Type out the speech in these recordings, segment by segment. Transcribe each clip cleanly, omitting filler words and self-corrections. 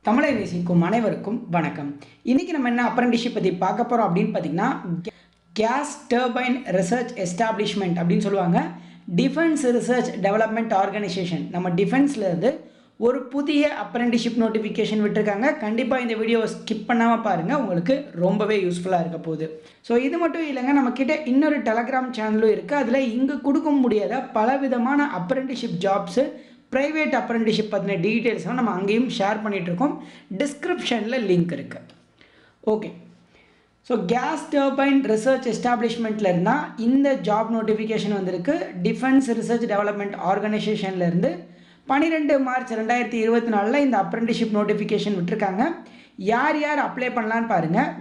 தமிழை நேசிக்கும் அனைவருக்கும் வணக்கம். இன்னைக்கு நம்ம என்ன அப்ரெண்டிஸ்ஷிப் பற்றி பார்க்க போகிறோம் அப்படின்னு பார்த்தீங்கன்னா, கேஸ் டர்பைன் ரிசர்ச் எஸ்டாப்ளிஷ்மெண்ட் அப்படின்னு சொல்லுவாங்க. டிஃபென்ஸ் ரிசர்ச் டெவலப்மெண்ட் ஆர்கனைசேஷன் நம்ம டிஃபென்ஸ்லேருந்து ஒரு புதிய அப்ரெண்டிஸ்ஷிப் நோட்டிஃபிகேஷன் விட்டுருக்காங்க. கண்டிப்பாக இந்த வீடியோவை ஸ்கிப் பண்ணாமல் பாருங்கள், உங்களுக்கு ரொம்பவே யூஸ்ஃபுல்லாக இருக்க போகுது. ஸோ இது மட்டும் இல்லைங்க, நம்மக்கிட்ட இன்னொரு டெலகிராம் சேனலும் இருக்குது. அதில் இங்கே கொடுக்க முடியாத பலவிதமான அப்ரெண்டிஸ்ஷிப் ஜாப்ஸு, ப்ரைவேட் அப்ரெண்டிஸ்ஷிப் பற்றின டீட்டெயில்ஸ்லாம் நம்ம அங்கேயும் ஷேர் பண்ணிகிட்ருக்கோம். டிஸ்கிரிப்ஷனில் லிங்க் இருக்குது. Okay, so gas turbine research எஸ்டாப்ளிஷ்மெண்ட்டில் இருந்தால் இந்த ஜாப் நோட்டிஃபிகேஷன் வந்திருக்கு. டிஃபென்ஸ் ரிசர்ச் டெவலப்மெண்ட் ஆர்கனைசேஷன்லேருந்து 12 மார்ச் 2024 இந்த அப்ரெண்டிஸ்ஷிப் நோட்டிஃபிகேஷன் விட்டுருக்காங்க. யார் யார் அப்ளை பண்ணலான்னு பாருங்கள்.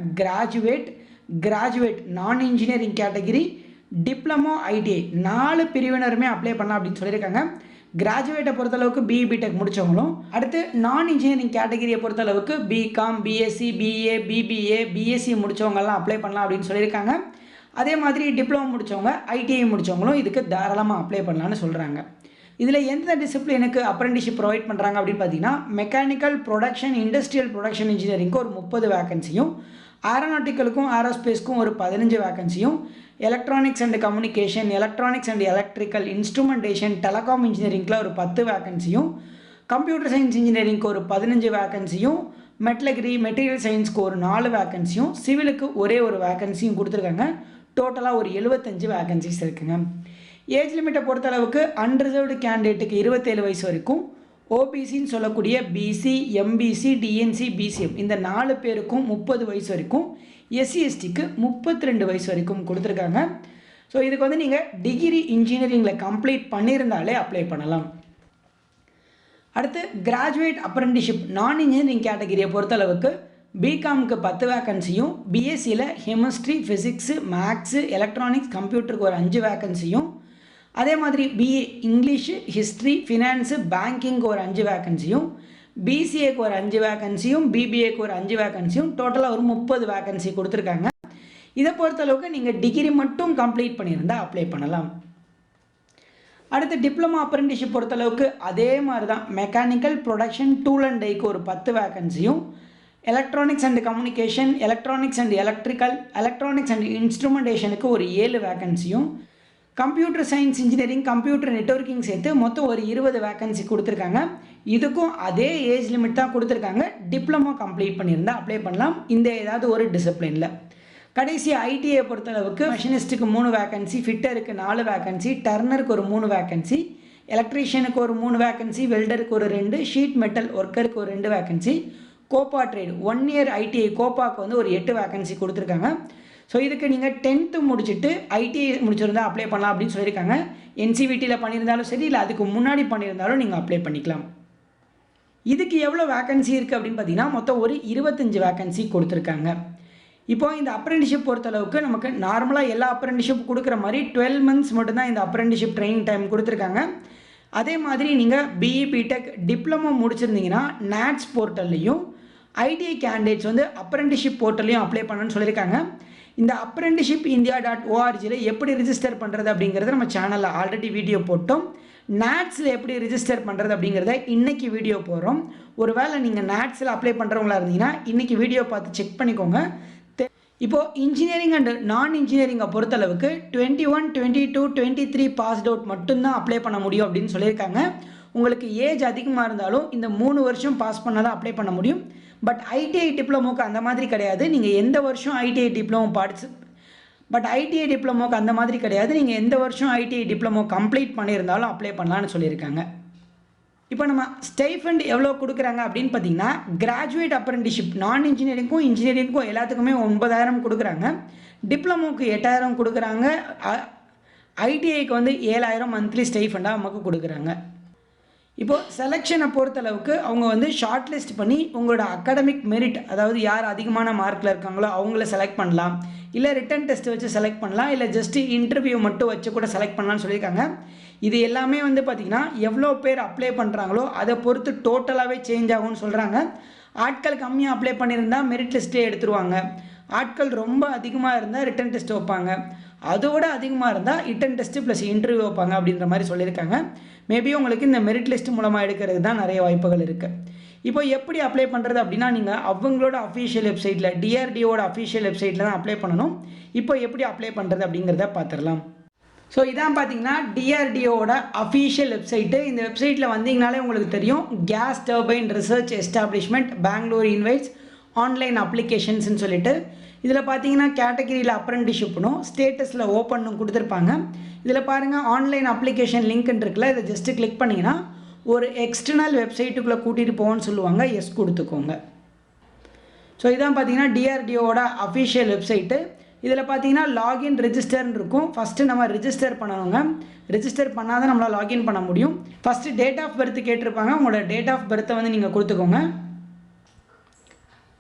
Graduate non engineering category, diploma, ITI 4 பிரிவினருமே அப்ளை பண்ணலாம் அப்படின்னு சொல்லியிருக்காங்க. கிராஜுவேட்டை பொறுத்தளவுக்கு பிஇ பிடெக் முடித்தவங்களும், அடுத்து நான் இன்ஜினியரிங் கேட்டகிரியை பொறுத்தளவுக்கு BCom, BSc, BA, BBA, BSc முடித்தவங்கெல்லாம் அப்ளை பண்ணலாம் அப்படின்னு சொல்லியிருக்காங்க. அதே மாதிரி டிப்ளமோ முடித்தவங்க, ஐடிஐ முடித்தவங்களும் இதுக்கு தாராளமாக அப்ளை பண்ணலான்னு சொல்கிறாங்க. இதில் எந்த டிசிப்ளினுக்கு அப்ரெண்டிஸ்ஷிப் ப்ரொவைட் பண்ணுறாங்க அப்படின்னு பார்த்தீங்கன்னா, மெக்கானிக்கல் ப்ரொடக்ஷன், இண்டஸ்ட்ரியல் ப்ரொடக்ஷன் இன்ஜினியரிங்க்கு ஒரு 30 வேக்கன்சியும், ஏரோநாட்டிக்கலுக்கும் ஏரோஸ்பேஸ்க்கும் ஒரு 15 வேக்கன்சியும், electronics and communication, electronics and electrical, instrumentation, telecom இன்ஜினியரிங்கில் ஒரு 10 வேக்கன்சியும், கம்ப்யூட்டர் சயின்ஸ் இன்ஜினியரிங்க்கு ஒரு 15 வேக்கன்சியும், மெட்டலகிரி மெட்டீரியல் சயின்ஸ்க்கு ஒரு 4 வேக்கன்சியும், சிவிலுக்கு ஒரே ஒரு வேக்கன்சியும் கொடுத்துருக்காங்க. டோட்டலாக ஒரு 75 வேக்கன்சிஸ் இருக்குங்க. ஏஜ் லிமிட்டை பொறுத்தளவுக்கு அன்ரிசர்வ்டு கேண்டிடேட்டுக்கு 27 வயசு வரைக்கும், ஓபிசின்னு சொல்லக்கூடிய பிசி, எம்பிசி, டிஎன்சி, பிசிஎம் இந்த 4 பேருக்கும் 30 வயசு வரைக்கும், எஸ்சி எஸ்டிக்கு 32 வயசு வரைக்கும் கொடுத்துருக்காங்க. ஸோ இதுக்கு வந்து நீங்கள் டிகிரி இன்ஜினியரிங்கில் கம்ப்ளீட் பண்ணியிருந்தாலே அப்ளை பண்ணலாம். அடுத்து கிராஜுவேட் அப்ரெண்டிஸ்ஷிப் நான் இன்ஜினியரிங் கேட்டகிரியை பொறுத்தளவுக்கு பிகாமுக்கு 10 வேக்கன்சியும், பிஎஸ்சியில் கெமிஸ்ட்ரி, ஃபிசிக்ஸு, மேக்ஸு, எலக்ட்ரானிக்ஸ், கம்ப்யூட்டருக்கு ஒரு 5 வேக்கன்சியும், அதே மாதிரி பிஏ இங்கிலீஷு, ஹிஸ்ட்ரி, ஃபினான்ஸு, பேங்கிங்க்கு ஒரு 5 வேக்கன்சியும், பிசிஏக்கு ஒரு 5 வேக்கன்சியும், பிபிஏக்கு ஒரு 5 வேக்கன்சியும், டோட்டலாக ஒரு 30 வேக்கன்சி கொடுத்துருக்காங்க. இதை பொறுத்தளவுக்கு நீங்கள் டிகிரி மட்டும் கம்ப்ளீட் பண்ணியிருந்தால் அப்ளை பண்ணலாம். அடுத்து டிப்ளமோ அப்ரெண்டிஸ்ஷிப் பொறுத்தளவுக்கு அதே மாதிரி தான். மெக்கானிக்கல் ப்ரொடக்ஷன் டூல் அண்ட் டைக்கு ஒரு 10 வேக்கன்சியும், electronics and communication, electronics and electrical, electronics and இன்ஸ்ட்ருமெண்டேஷனுக்கு ஒரு 7 வேக்கன்சியும், computer science engineering, computer networking சேர்த்து மொத்தம் ஒரு 20 வேக்கன்சி கொடுத்துருக்காங்க. இதுக்கும் அதே ஏஜ் லிமிட் தான் கொடுத்துருக்காங்க. டிப்ளமோ கம்ப்ளீட் பண்ணியிருந்தால் அப்ளை பண்ணலாம், இந்த ஏதாவது ஒரு டிசிப்ளினில். கடைசி ஐடிஐ பொறுத்தளவுக்கு மெஷினிஸ்ட்டுக்கு 3 வேக்கன்சி, ஃபிட்டருக்கு 4 வேக்கன்சி, டர்னருக்கு ஒரு 3 வேக்கன்சி, எலக்ட்ரீஷியனுக்கு ஒரு 3 வேக்கன்சி, வெல்டருக்கு ஒரு 2, ஷீட் மெட்டல் ஒர்க்கருக்கு ஒரு 2 vacancy, Koppa trade 1 year ITI கோப்பாக்கு வந்து ஒரு 8 வேக்கன்சி கொடுத்துருக்காங்க. ஸோ இதுக்கு நீங்கள் 10th முடிச்சுட்டு ஐடிஐ முடிச்சிருந்தால் அப்ளை பண்ணலாம் அப்படின்னு சொல்லியிருக்காங்க. என்சிவிடியில் பண்ணியிருந்தாலும் சரி, இல்லை அதுக்கு முன்னாடி பண்ணியிருந்தாலும் நீங்கள் அப்ளை பண்ணிக்கலாம். இதுக்கு எவ்வளோ வேக்கன்சி இருக்குது அப்படின்னு பார்த்தீங்கன்னா, மொத்தம் ஒரு 25 வேக்கன்சி கொடுத்துருக்காங்க. இப்போது இந்த அப்ரெண்டிஸ்ஷிப் பொறுத்தளவுக்கு நமக்கு நார்மலாக எல்லா அப்ரெண்டிஸ்ஷிப் கொடுக்குற மாதிரி 12 மந்த்ஸ் மட்டும்தான் இந்த அப்ரெண்டிஸ்ஷிப் ட்ரைனிங் டைம் கொடுத்துருக்காங்க. அதே மாதிரி நீங்கள் பிஇ பிடெக் டிப்ளமோ முடிச்சிருந்தீங்கன்னா நேட்ஸ் போர்ட்டல்லையும், ஐடிஐ கேண்டிடேட்ஸ் வந்து அப்ரெண்டிஸ்ஷிப் போர்ட்டல்லையும் அப்ளை பண்ணணும்னு சொல்லியிருக்காங்க. இந்த apprenticeshipindia.orgல எப்படி ரிஜிஸ்டர் பண்ணுறது அப்படிங்கிறத நம்ம சேனலில் ஆல்ரெடி வீடியோ போட்டோம். நேட்ஸில் எப்படி ரிஜிஸ்டர் பண்ணுறது அப்படிங்கிறத இன்றைக்கி வீடியோ போடுறோம். ஒருவேளை நீங்கள் நேட்ஸில் அப்ளை பண்ணுறவங்களா இருந்தீங்கன்னா இன்றைக்கி வீடியோ பார்த்து செக் பண்ணிக்கோங்க. இப்போது இன்ஜினியரிங் அண்ட் நான் இன்ஜினியரிங்கை பொறுத்தளவுக்கு 21, 22, 23 பாஸ்ட் அவுட் மட்டும்தான் அப்ளை பண்ண முடியும் அப்படின்னு சொல்லியிருக்காங்க. உங்களுக்கு ஏஜ் அதிகமாக இருந்தாலும் இந்த 3 வருஷம் பாஸ் பண்ணால் தான் அப்ளை பண்ண முடியும். பட் ஐடிஐ டிப்ளமோக்கு அந்த மாதிரி கிடையாது. நீங்கள் எந்த வருஷம் ஐடிஐ டிப்ளமோக்கு அந்த மாதிரி கிடையாது. நீங்கள் எந்த வருஷம் ஐடிஐ டிப்ளமோ கம்ப்ளீட் பண்ணியிருந்தாலும் அப்ளை பண்ணலான்னு சொல்லியிருக்காங்க. இப்போ நம்ம ஸ்டைஃபண்ட் எவ்வளோ கொடுக்குறாங்க அப்படின்னு பார்த்தீங்கன்னா, கிராஜுவேட் அப்ரெண்டிஸ்ஷிப் நான் இன்ஜினியரிங்க்கும் எல்லாத்துக்குமே 9,000 கொடுக்குறாங்க. டிப்ளமோக்கு 8,000 கொடுக்குறாங்க. ஐடிஐக்கு வந்து 7,000 மந்த்லி ஸ்டைஃபண்டாக நமக்கு கொடுக்குறாங்க. இப்போது செலெக்ஷனை பொறுத்தளவுக்கு அவங்க வந்து ஷார்ட் லிஸ்ட் பண்ணி உங்களோட அகாடமிக் மெரிட், அதாவது யார் அதிகமான மார்க்கில் இருக்காங்களோ அவங்கள செலக்ட் பண்ணலாம், இல்லை ரிட்டன் டெஸ்ட் வச்சு செலக்ட் பண்ணலாம், இல்லை ஜஸ்ட்டு இன்டர்வியூ மட்டும் வச்சு கூட செலக்ட் பண்ணலான்னு சொல்லியிருக்காங்க. இது எல்லாமே வந்து பார்த்திங்கன்னா எவ்வளோ பேர் அப்ளை பண்ணுறாங்களோ அதை பொறுத்து டோட்டலாகவே சேஞ்ச் ஆகும்னு சொல்கிறாங்க. ஆட்கள் கம்மியாக அப்ளை பண்ணியிருந்தால் மெரிட் லிஸ்ட்டே எடுத்துருவாங்க. ஆட்கள் ரொம்ப அதிகமாக இருந்தால் ரிட்டன் டெஸ்ட் வைப்பாங்க. அதோட அதிகமாக இருந்தால் ரிட்டன் டெஸ்ட்டு ப்ளஸ் இன்டர்வியூ வைப்பாங்க அப்படின்ற மாதிரி சொல்லியிருக்காங்க. மேபி உங்களுக்கு இந்த மெரிட் லிஸ்ட் மூலமாக எடுக்கிறது தான் நிறைய வாய்ப்புகள் இருக்குது. இப்போ எப்படி அப்ளை பண்ணுறது அப்படின்னா, நீங்கள் அவங்களோட அஃபிஷியல் வெப்சைட்டில் டிஆர்டிஓட அஃபிஷியல் வெப்சைட்டில் தான் அப்ளை பண்ணணும். இப்போ எப்படி அப்ளை பண்ணுறது அப்படிங்கிறத பார்த்துடலாம். ஸோ இதான் பார்த்தீங்கன்னா டிஆர்டிஓட அஃபிஷியல் வெப்சைட்டு. இந்த வெப்சைட்டில் வந்தீங்கனாலே உங்களுக்கு தெரியும், gas turbine research establishment Bangalore invites online அப்ளிகேஷன்ஸ்னு சொல்லிட்டு. இதில் பார்த்தீங்கன்னா கேட்டகிரியில் அப்ரெண்டிஷிப்னும் ஸ்டேட்டஸில் ஓப்பன்னும் கொடுத்துருப்பாங்க. இதில் பாருங்கள் ஆன்லைன் அப்ளிகேஷன் லிங்க்னு இருக்குல்ல, இதை ஜஸ்ட்டு கிளிக் பண்ணிங்கன்னா ஒரு எக்ஸ்டர்னல் வெப்சைட்டுக்குள்ளே கூட்டிகிட்டு போவோன்னு சொல்லுவாங்க. எஸ் கொடுத்துக்கோங்க. ஸோ இதான் பார்த்தீங்கன்னா டிஆர்டிஓட அஃபிஷியல் வெப்சைட்டு. இதில் பார்த்தீங்கன்னா லாகின் ரெஜிஸ்டர்னு இருக்கும். ஃபஸ்ட்டு நம்ம ரெஜிஸ்டர் பண்ணணுங்க. ரெஜிஸ்டர் பண்ணால் தான் நம்மளால் லாகின் பண்ண முடியும். ஃபஸ்ட்டு டேட் ஆஃப் பர்த் கேட்டிருப்பாங்க. உங்களோட டேட் ஆஃப் பர்த்தை வந்து நீங்கள் கொடுத்துக்கோங்க.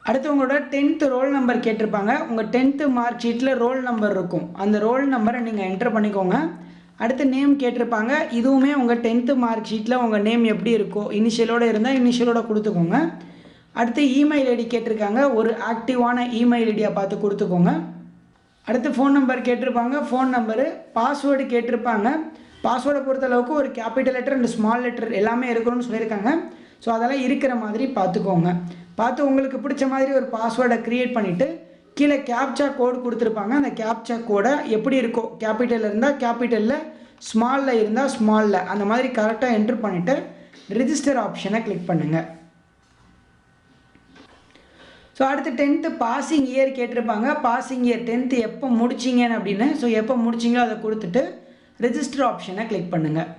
அடுத்து உங்களோட 10th ரோல் நம்பர் கேட்டிருப்பாங்க. உங்கள் 10th மார்க் ஷீட்டில் ரோல் நம்பர் இருக்கும். அந்த ரோல் நம்பரை நீங்கள் என்டர் பண்ணிக்கோங்க. அடுத்து நேம் கேட்டிருப்பாங்க. இதுவுமே உங்கள் 10th மார்க் ஷீட்டில் உங்கள் நேம் எப்படி இருக்கோ, இனிஷியலோடு இருந்தால் இனிஷியலோட கொடுத்துக்கோங்க. அடுத்து இமெயில் ஐடி கேட்டிருக்காங்க. ஒரு ஆக்டிவான இமெயில் ஐடியாக பார்த்து கொடுத்துக்கோங்க. அடுத்து ஃபோன் நம்பர் கேட்டிருப்பாங்க. ஃபோன் நம்பரு, பாஸ்வேர்டு கேட்டிருப்பாங்க. பாஸ்வேர்டை பொறுத்தளவுக்கு ஒரு capital letter and small letter எல்லாமே இருக்கணும்னு சொல்லியிருக்காங்க. ஸோ அதெல்லாம் இருக்கிற மாதிரி பார்த்துக்கோங்க. பார்த்து உங்களுக்கு பிடிச்ச மாதிரி ஒரு பாஸ்வேர்டை க்ரியேட் பண்ணிவிட்டு கீழே கேப்சா கோடு கொடுத்துருப்பாங்க. அந்த கேப்சா கோடை எப்படி இருக்கோ, கேபிட்டலில் இருந்தால் கேபிட்டலில், ஸ்மாலில் இருந்தால் ஸ்மாலில், அந்த மாதிரி கரெக்டாக என்ட்ரு பண்ணிவிட்டு ரிஜிஸ்டர் ஆப்ஷனை கிளிக் பண்ணுங்கள். ஸோ அடுத்து 10th பாசிங் இயர் கேட்டிருப்பாங்க. பாசிங் இயர் 10th எப்போ முடிச்சிங்கன்னு அப்படின்னு. ஸோ எப்போ முடிச்சிங்களோ அதை கொடுத்துட்டு ரெஜிஸ்டர் ஆப்ஷனை கிளிக் பண்ணுங்கள்.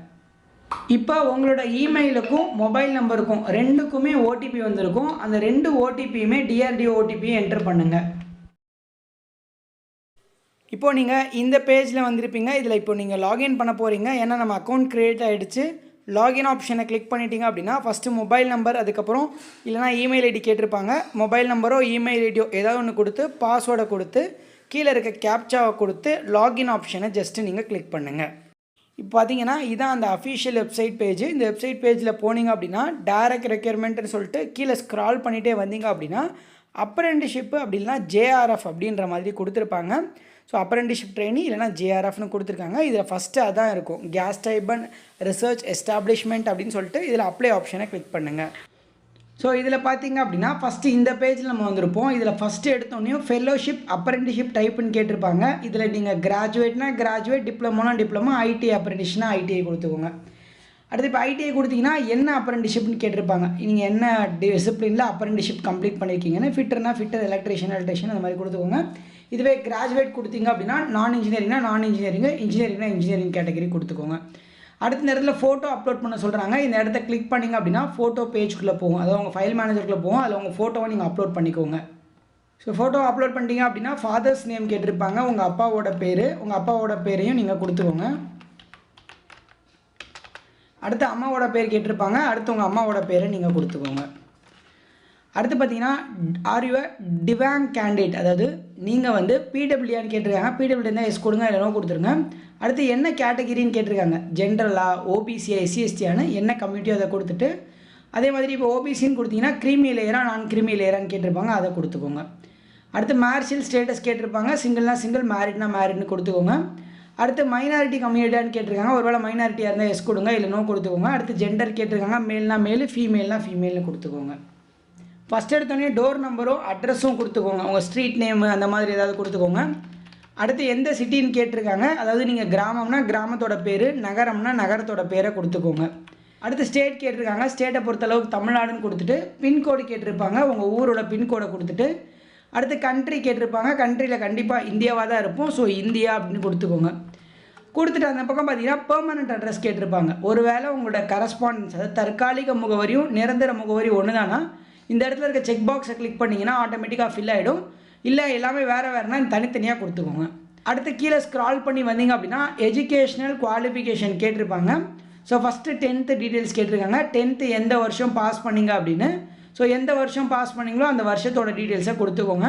இப்போ உங்களோட இமெயிலுக்கும் மொபைல் நம்பருக்கும் ரெண்டுக்குமே ஓடிபி வந்திருக்கும். அந்த 2 ஓடிபியுமே டிஆர்டிஓ ஓடிபியை என்டர் பண்ணுங்கள். இப்போது நீங்கள் இந்த பேஜில் வந்திருப்பீங்க. இதில் இப்போ நீங்கள் லாகின் பண்ண போகிறீங்க. ஏன்னா நம்ம அக்கௌண்ட் க்ரியேட் ஆகிடுச்சு. லாகின் ஆப்ஷனை கிளிக் பண்ணிட்டீங்க அப்படின்னா ஃபஸ்ட்டு மொபைல் நம்பர், அதுக்கப்புறம் இல்லைனா இமெயில் ஐடி கேட்டிருப்பாங்க. மொபைல் நம்பரோ இமெயில் ஐடியோ ஏதாவது ஒன்று கொடுத்து பாஸ்வேர்டை கொடுத்து கீழே இருக்க கேப்சாவை கொடுத்து லாகின் ஆப்ஷனை ஜஸ்ட்டு நீங்கள் கிளிக் பண்ணுங்கள். இப்போ பார்த்தீங்கன்னா இதான் அந்த அஃபிஷியல் வெப்சைட் பேஜ். இந்த வெப்சைட் பேஜில் போனீங்க அப்படின்னா டைரக்ட் ரெக்யர்மெண்ட்னு சொல்லிட்டு கீழே ஸ்க்ரால் பண்ணிகிட்டே வந்தீங்க அப்படின்னா அப்ரெண்டிஷிப்பு அப்படின்னா ஜேஆர்எஃப் அப்படின்ற மாதிரி கொடுத்துருப்பாங்க. ஸோ அப்ரெண்டிஷிப் ட்ரெயினி இல்லைனா ஜேஆர்எஃப்னு கொடுத்துருக்காங்க. இதில் ஃபஸ்ட்டு அதான் இருக்கும், கேஸ் டர்பைன் ரிசர்ச் எஸ்டாப்ளிஷ்மெண்ட் அப்படின்னு சொல்லிட்டு இதில் அப்ளை ஆப்ஷனை கிளிக் பண்ணுங்கள். ஸோ இதில் பார்த்தீங்க அப்படின்னா ஃபஸ்ட்டு இந்த பேஜில் நம்ம வந்திருப்போம். இதில் ஃபஸ்ட்டு எடுத்தோடனே ஃபெல்லோஷிப் அப்ரெண்டிஷிப் டைப்புன்னு கேட்டிருப்பாங்க. இதில் நீங்கள் கிராஜுவேட்னா கிராஜுவேட், டிப்ளமோனா டிப்ளமோ, ஐடிஐ அப்ரெண்டிஷ்னா ஐடிஐ கொடுத்துக்கோங்க. அடுத்து இப்போ ஐடிஐ கொடுத்தீங்கன்னா என்ன அப்ரெண்டிஷிப்னு கேட்டிருப்பாங்க. நீங்கள் என்ன டிசிப்ளினில் அப்ரெண்டிஷிப் கம்ப்ளீட் பண்ணியிருக்கீங்கன்னு. ஃபிட்டர்னா ஃபிட்டர், எலக்ட்ரிஷியன் எலக்ட்ரிஷியன் அந்த மாதிரி கொடுத்துக்கோங்க. இதுவே கிராஜுவேட் கொடுத்தீங்க அப்படின்னா நான் இன்ஜினியரிங்னா நான் இன்ஜினியரிங்கு, இன்ஜினியரிங்னா இன்ஜினியரிங் கேட்டகரி கொடுத்துக்கோங்க. அடுத்த இந்த இடத்துல ஃபோட்டோ அப்லோட் பண்ண சொல்கிறாங்க. இந்த இடத்த கிளிக் பண்ணிங்க அப்படின்னா ஃபோட்டோ பேஜ்குள்ளே போகும். அதாவது உங்கள் ஃபைல் மேனேஜருக்குள்ளே போகும். அதில் உங்கள் ஃபோட்டோவை நீங்கள் அப்லோட் பண்ணிக்கோங்க. ஸோ ஃபோட்டோ அப்லோட் பண்ணிட்டீங்க அப்படின்னா ஃபாதர்ஸ் நேம் கேட்டிருப்பாங்க. உங்கள் அப்பாவோட பேரையும் நீங்கள் கொடுத்துக்கோங்க. அடுத்து அம்மாவோட பேர் கேட்டிருப்பாங்க. அடுத்து உங்கள் அம்மாவோட பேரை நீங்கள் கொடுத்துக்கோங்க. அடுத்து பார்த்தீங்கன்னா ஆர் யூ டிவாங் கேண்டிடேட், அதாவது நீங்கள் வந்து பிடபிள்யூஆன்னு கேட்டிருக்காங்க. பிடபிள்யூ இருந்தால் எஸ் கொடுங்க, இல்லைனோ கொடுத்துருங்க. அடுத்து என்ன கேட்டகிரின்னு கேட்டிருக்காங்க. ஜென்ரலா, ஓபிசியா, எஸ்சிஎஸ்டியானு என்ன கம்யூனிட்டியோ அதை கொடுத்துட்டு, அதே மாதிரி இப்போ ஓபிசின்னு கொடுத்தீங்கன்னா க்ரீமி லேயரா நான் க்ரீமி லேயரான்னு கேட்டிருப்பாங்க, அதை கொடுத்துக்கோங்க. அடுத்து மேரிட்டல் ஸ்டேட்டஸ் கேட்டிருப்பாங்க. சிங்கிள்னா சிங்கிள், மேரிட்னா மேரிட்னு கொடுத்துக்கோங்க. அடுத்து மைனாரிட்டி கம்யூனிட்டியான்னு கேட்டிருக்காங்க. ஒருவேளை மைனாரிட்டியாக இருந்தால் எஸ் கொடுங்க, இல்லைனோ கொடுத்துக்கோங்க. அடுத்து ஜெண்டர் கேட்டிருக்காங்க. மேல்னா மேல், ஃபீமேல்னா ஃபீமேல்னு கொடுத்துக்கோங்க. ஃபஸ்ட் எடுத்தோடனே டோர் நம்பரும் அட்ரஸும் கொடுத்துக்கோங்க. உங்கள் ஸ்ட்ரீட் நேமு அந்த மாதிரி ஏதாவது கொடுத்துக்கோங்க. அடுத்து எந்த சிட்டின்னு கேட்டிருக்காங்க. அதாவது நீங்கள் கிராமம்னா கிராமத்தோட பேர், நகரம்னா நகரத்தோட பேரை கொடுத்துக்கோங்க. அடுத்து ஸ்டேட் கேட்டிருக்காங்க. ஸ்டேட்டை பொறுத்தளவுக்கு தமிழ்நாடுன்னு கொடுத்துட்டு பின்கோடு கேட்டிருப்பாங்க. உங்கள் ஊரோட பின்கோடை கொடுத்துட்டு அடுத்து கண்ட்ரி கேட்டிருப்பாங்க. கண்ட்ரியில் கண்டிப்பாக இந்தியாவாக தான் இருப்போம். ஸோ இந்தியா அப்படின்னு கொடுத்துக்கோங்க. கொடுத்துட்டு அந்த பக்கம் பார்த்தீங்கன்னா பெர்மனண்ட் அட்ரஸ் கேட்டிருப்பாங்க. ஒருவேளை உங்களோட கரஸ்பாண்டன்ஸ், அதாவது தற்காலிக முகவரியும் நிரந்தர முகவரி ஒன்று தானா, இந்த இடத்துல இருக்க செக் பாக்ஸை கிளிக் பண்ணிங்கன்னா ஆட்டோமேட்டிக்காக ஃபில் ஆகிடும். இல்லை எல்லாமே வேறுனா தனித்தனியாக கொடுத்துக்கோங்க. அடுத்து கீழே ஸ்க்ரால் பண்ணி வந்தீங்க அப்படின்னா எஜுகேஷ்னல் குவாலிஃபிகேஷன் கேட்டிருப்பாங்க. ஸோ ஃபஸ்ட்டு 10th டீட்டெயில்ஸ் கேட்டிருக்காங்க. 10th எந்த வருஷம் பாஸ் பண்ணிங்க அப்படின்னு. ஸோ எந்த வருஷம் பாஸ் பண்ணிங்களோ அந்த வருஷத்தோட டீட்டெயில்ஸை கொடுத்துக்கோங்க.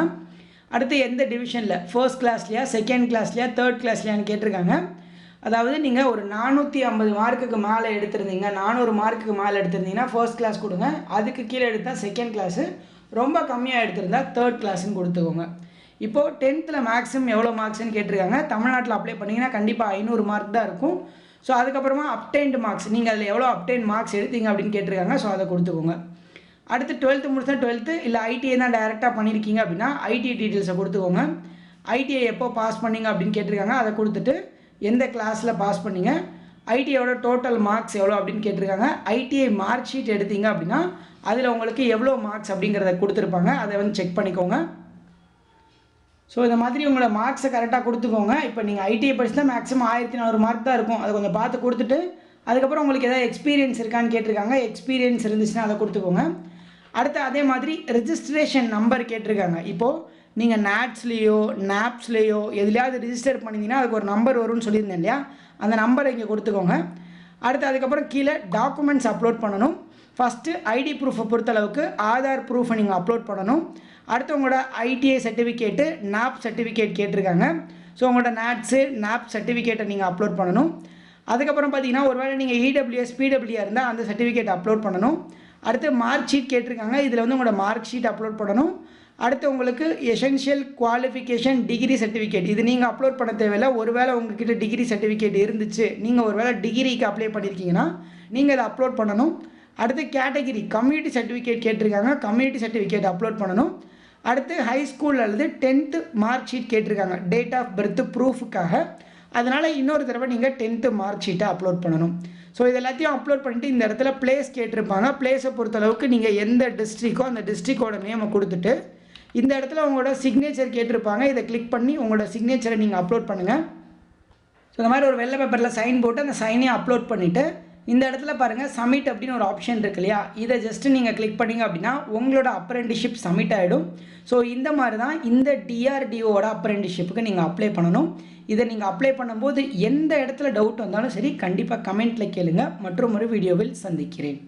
அடுத்து எந்த டிவிஷனில், ஃபர்ஸ்ட் கிளாஸ்லையா, செகண்ட் கிளாஸ்லையா, தேர்ட் கிளாஸ்லையான்னு கேட்டிருக்காங்க. அதாவது நீங்கள் ஒரு 450 மார்க்குக்கு மேலே எடுத்திருந்தீங்க, 400 மார்க்குக்கு மேலே எடுத்திருந்தீங்கன்னா ஃபர்ஸ்ட் கிளாஸ் கொடுங்க. அதுக்கு கீழே எடுத்தால் செகண்ட் கிளாஸு, ரொம்ப கம்மியாக எடுத்திருந்தால் தேர்ட் கிளாஸ்ன்னு கொடுத்துக்கோங்க. இப்போது 10th மேக்ஸிமம் எவ்வளோ மார்க்ஸ்ன்னு கேட்டிருக்காங்க. தமிழ்நாட்டில் அப்ளை பண்ணிங்கன்னா கண்டிப்பாக 500 மார்க் தான் இருக்கும். ஸோ அதுக்கப்புறமா அப்டைன்டு மார்க்ஸ், நீங்கள் அதில் எவ்வளோ அப்டைன் மார்க்ஸ் எடுத்தீங்க அப்படின்னு கேட்டிருக்காங்க. ஸோ அதை கொடுத்துக்கோங்க. அடுத்து 12th முடிச்சா 12th இல்லை ஐடிஐ தான் டைரெக்டாக பண்ணியிருக்கீங்க அப்படின்னா ஐடிஐ டீட்டெயில்ஸை கொடுத்துக்கோங்க. ஐடிஐ எப்போ பாஸ் பண்ணீங்க அப்படின்னு கேட்டிருக்காங்க, அதை கொடுத்துட்டு எந்த கிளாஸில் பாஸ் பண்ணீங்க, ஐடிஐயோட டோட்டல் மார்க்ஸ் எவ்வளோ அப்படின்னு கேட்டிருக்காங்க. ஐடிஐ மார்க் ஷீட் எடுத்தீங்க அப்படின்னா அதில் உங்களுக்கு எவ்வளோ மார்க்ஸ் அப்படிங்கிறத கொடுத்துருப்பாங்க, அதை வந்து செக் பண்ணிக்கோங்க. ஸோ இந்த மாதிரி உங்களோட மார்க்ஸை கரெக்டாக கொடுத்துக்கோங்க. இப்போ நீங்கள் ஐடிஐ படிச்சுனா மேக்ஸிமம் 1400 மார்க் தான் இருக்கும், அதை கொஞ்சம் பார்த்து கொடுத்துட்டு அதுக்கப்புறம் உங்களுக்கு எதாவது எக்ஸ்பீரியன்ஸ் இருக்கான்னு கேட்டிருக்காங்க. எக்ஸ்பீரியன்ஸ் இருந்துச்சுன்னா அதை கொடுத்துக்கோங்க. அடுத்து அதே மாதிரி ரெஜிஸ்ட்ரேஷன் நம்பர் கேட்டிருக்காங்க. இப்போது நீங்கள் நாட்ஸ்லேயோ நாப்ஸ்லேயோ எதுலையாவது ரிஜிஸ்டர் பண்ணிங்கன்னா அதுக்கு ஒரு நம்பர் வரும்னு சொல்லியிருந்தேன் இல்லையா, அந்த நம்பரை இங்கே கொடுத்துக்கோங்க. அடுத்து அதுக்கப்புறம் கீழே டாக்குமெண்ட்ஸ் அப்லோட் பண்ணணும். ஃபஸ்ட்டு ஐடி ப்ரூஃபை பொறுத்தளவுக்கு ஆதார் ப்ரூஃபை நீங்கள் அப்லோட் பண்ணணும். அடுத்து உங்களோட ஐடிஐ சர்டிஃபிகேட்டு நாப் சர்டிஃபிகேட் கேட்டிருக்காங்க. ஸோ உங்களோட நாட்ஸு நாப் சர்டிஃபிகேட்டை நீங்கள் அப்லோட் பண்ணணும். அதுக்கப்புறம் பார்த்தீங்கன்னா ஒருவேளை நீங்கள் இடபிள்யூஎஸ் பிடபிள்யூஆர் இருந்தால் அந்த சர்டிஃபிகேட் அப்லோட் பண்ணணும். அடுத்து மார்க் ஷீட் கேட்டிருக்காங்க, இதில் வந்து உங்களோட மார்க் ஷீட் அப்லோட் பண்ணணும். அடுத்து உங்களுக்கு எசென்ஷியல் குவாலிஃபிகேஷன் டிகிரி சர்டிஃபிகேட், இது நீங்கள் அப்லோட் பண்ண தேவையில்லை. ஒருவேளை உங்ககிட்ட டிகிரி சர்டிஃபிகேட் இருந்துச்சு, நீங்கள் ஒருவேளை டிகிரிக்கு அப்ளை பண்ணியிருக்கீங்கன்னா நீங்கள் அதை அப்லோட் பண்ணணும். அடுத்து கேட்டகிரி கம்யூனிட்டி சர்டிஃபிகேட் கேட்டிருக்காங்க, கம்யூனிட்டி சர்டிஃபிகேட் அப்லோட் பண்ணணும். அடுத்து ஹை ஸ்கூல் அல்லது 10th மார்க் ஷீட் கேட்டிருக்காங்க டேட் ஆஃப் பர்த் ப்ரூஃபுக்காக, அதனால் இன்னொரு தடவை நீங்கள் 10th மார்க் ஷீட்டை அப்லோட் பண்ணணும். ஸோ இது எல்லாத்தையும் அப்லோட் பண்ணிவிட்டு இந்த இடத்துல பிளேஸ் கேட்டிருப்பாங்க. பிளேஸை பொறுத்தளவுக்கு நீங்கள் எந்த டிஸ்ட்ரிக்கோ அந்த டிஸ்ட்ரிக்டோட நேமை கொடுத்துட்டு இந்த இடத்துல உங்களோட சிக்னேச்சர் கேட்டிருப்பாங்க, இதை கிளிக் பண்ணி உங்களோட சிக்னேச்சரை நீங்கள் அப்லோட் பண்ணுங்கள். ஸோ இந்த மாதிரி ஒரு வெள்ளை பேப்பரில் சைன் போட்டு அந்த சைனையும் அப்லோட் பண்ணிவிட்டு இந்த இடத்துல பாருங்கள் சப்மிட் அப்படின்னு ஒரு ஆப்ஷன் இருக்கு இல்லையா, இதை ஜஸ்ட்டு நீங்கள் கிளிக் பண்ணிங்க அப்படின்னா உங்களோட அப்ரெண்டிஷிப் சப்மிட் ஆகிடும். ஸோ இந்த மாதிரி தான் இந்த டிஆர்டிஓட அப்ரெண்டிஷிப்புக்கு நீங்கள் அப்ளை பண்ணணும். இதை நீங்கள் அப்ளை பண்ணும்போது எந்த இடத்துல டவுட் வந்தாலும் சரி கண்டிப்பாக கமெண்ட்டில் கேளுங்க. மற்றும் ஒரு வீடியோவில் சந்திக்கிறேன்.